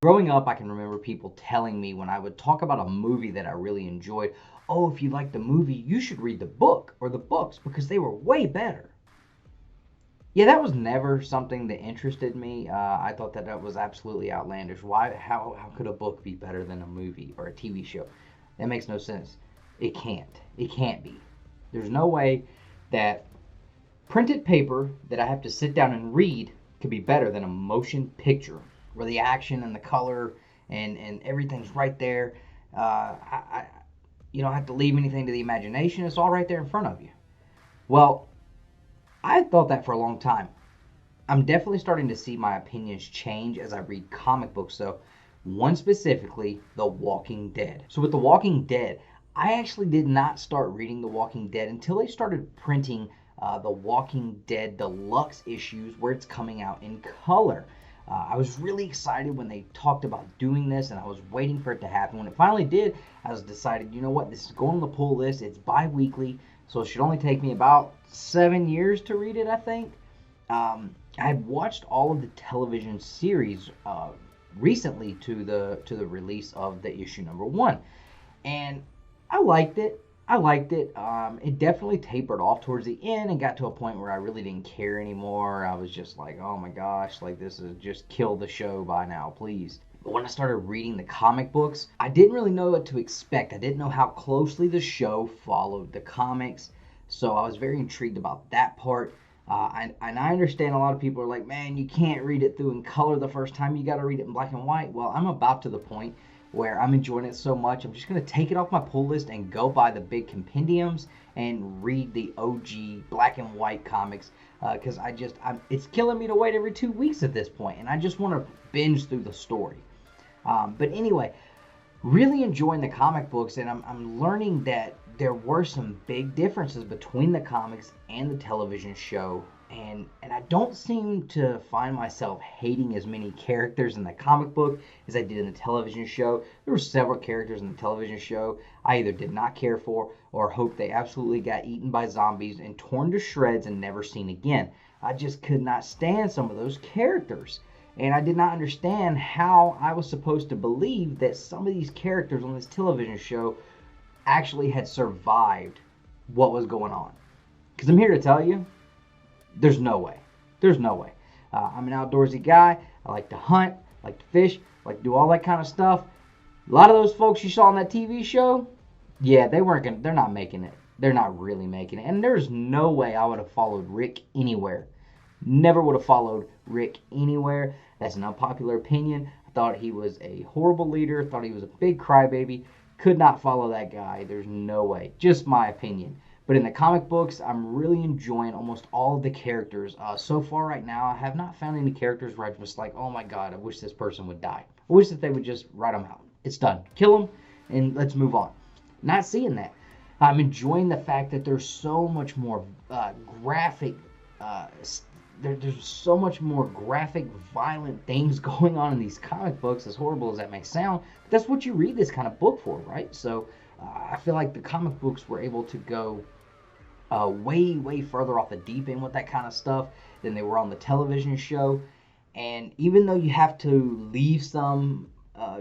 Growing up, I can remember people telling me when I would talk about a movie that I really enjoyed, oh, if you like the movie, you should read the book or the books because they were way better. Yeah, that was never something that interested me. I thought that that was absolutely outlandish. Why? How could a book be better than a movie or a TV show? That makes no sense. It can't. It can't be. There's no way that printed paper that I have to sit down and read could be better than a motion picture where the action and the color and everything's right there. You don't have to leave anything to the imagination. It's all right there in front of you. Well, I thought that for a long time. I'm definitely starting to see my opinions change as I read comic books, though. One specifically, The Walking Dead. So, with The Walking Dead, I actually did not start reading The Walking Dead until they started printing The Walking Dead deluxe issues where it's coming out in color. I was really excited when they talked about doing this, and I was waiting for it to happen. When it finally did, I was decided, you know what, this is going on the pull list. It's bi-weekly, so it should only take me about 7 years to read it, I think. I had watched all of the television series recently to the release of the issue number 1, and I liked it. It definitely tapered off towards the end and got to a point where I really didn't care anymore. I was just like, oh my gosh, like this is just kill the show by now, please. But when I started reading the comic books, I didn't really know what to expect. I didn't know how closely the show followed the comics, so I was very intrigued about that part. And I understand a lot of people are like, man, you can't read it through in color the first time. You got to read it in black and white. Well, I'm about to the point where I'm enjoying it so much, I'm just going to take it off my pull list and go buy the big compendiums and read the OG black and white comics because it's killing me to wait every 2 weeks at this point, and I just want to binge through the story. But anyway, really enjoying the comic books, and I'm learning that there were some big differences between the comics and the television show, and I don't seem to find myself hating as many characters in the comic book as I did in the television show. There were several characters in the television show I either did not care for or hoped they absolutely got eaten by zombies and torn to shreds and never seen again. I just could not stand some of those characters, and I did not understand how I was supposed to believe that some of these characters on this television show actually had survived what was going on. Because I'm here to tell you, there's no way. There's no way. I'm an outdoorsy guy. I like to hunt, I like to fish, I like to do all that kind of stuff. A lot of those folks you saw on that TV show, yeah, they're not making it. They're not really making it. And there's no way I would have followed Rick anywhere. Never would have followed Rick anywhere. That's an unpopular opinion. I thought he was a horrible leader. Thought he was a big crybaby. Could not follow that guy. There's no way. Just my opinion. But in the comic books, I'm really enjoying almost all of the characters. So far right now, I have not found any characters where I'm just like, oh my god, I wish this person would die. I wish that they would just write them out. It's done. Kill them, and let's move on. Not seeing that. I'm enjoying the fact that there's so much more graphic there's so much more graphic, violent things going on in these comic books, as horrible as that may sound. But that's what you read this kind of book for, right? So I feel like the comic books were able to go way further off the deep end with that kind of stuff than they were on the television show. And even though you have to leave some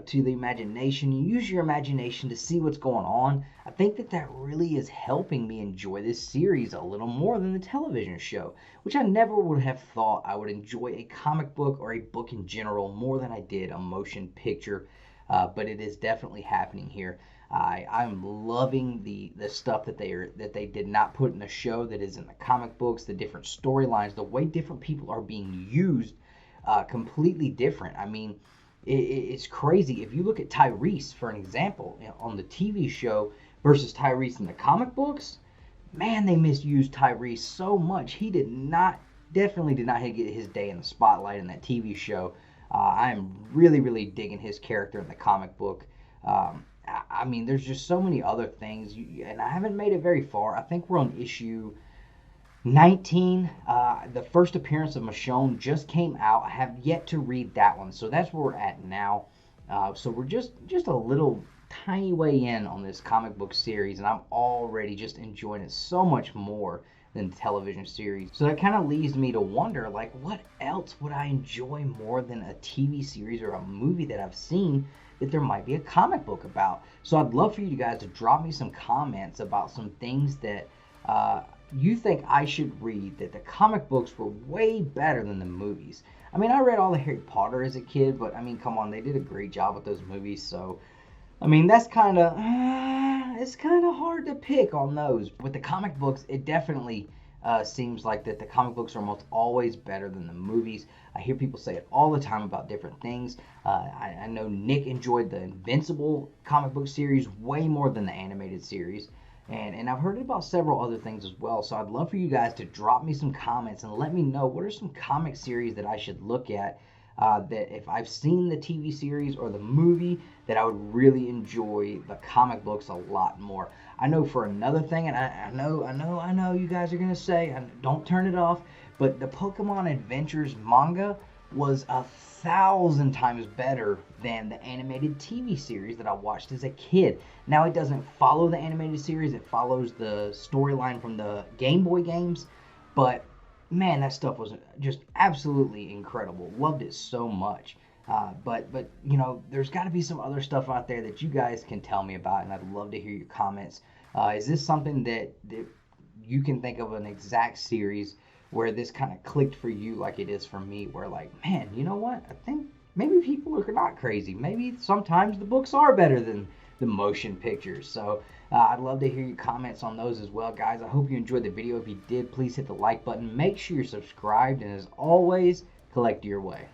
to the imagination, you use your imagination to see what's going on, I think that that really is helping me enjoy this series a little more than the television show, which I never would have thought I would enjoy a comic book or a book in general more than I did a motion picture, but it is definitely happening here. I'm loving the stuff that they did not put in the show that is in the comic books, the different storylines, the way different people are being used, completely different. I mean, it's crazy. If you look at Tyrese, for an example, on the TV show versus Tyrese in the comic books, man, they misused Tyrese so much. He definitely did not get his day in the spotlight in that TV show. I'm really digging his character in the comic book. I mean, there's just so many other things, and I haven't made it very far. I think we're on issue 19. The first appearance of Michonne just came out. I have yet to read that one, so that's where we're at now. So we're just a little tiny way in on this comic book series, and I'm already just enjoying it so much more than the television series. So that kind of leads me to wonder, like, what else would I enjoy more than a TV series or a movie that I've seen that there might be a comic book about? So I'd love for you guys to drop me some comments about some things that you think I should read, that the comic books were way better than the movies. I mean, I read all the Harry Potter as a kid, but I mean, come on, they did a great job with those movies. So, I mean, that's kind of, it's kind of hard to pick on those. With the comic books, it definitely seems like that the comic books are almost always better than the movies. I hear people say it all the time about different things. I know Nick enjoyed the Invincible comic book series way more than the animated series. And I've heard about several other things as well. So I'd love for you guys to drop me some comments and let me know what are some comic series that I should look at, that if I've seen the TV series or the movie, that I would really enjoy the comic books a lot more. I know for another thing, and I know you guys are going to say, don't turn it off, but the Pokemon Adventures manga was 1,000 times better than the animated TV series that I watched as a kid. Now, it doesn't follow the animated series, it follows the storyline from the Game Boy games, but man, that stuff was just absolutely incredible. Loved it so much. But you know, there's got to be some other stuff out there that you guys can tell me about, and I'd love to hear your comments. Is this something that you can think of an exact series where this kind of clicked for you like it is for me, where like, man, you know what? I think maybe people are not crazy. Maybe sometimes the books are better than the motion pictures. So I'd love to hear your comments on those as well, guys. I hope you enjoyed the video. If you did, please hit the like button. Make sure you're subscribed, and as always, collect your way.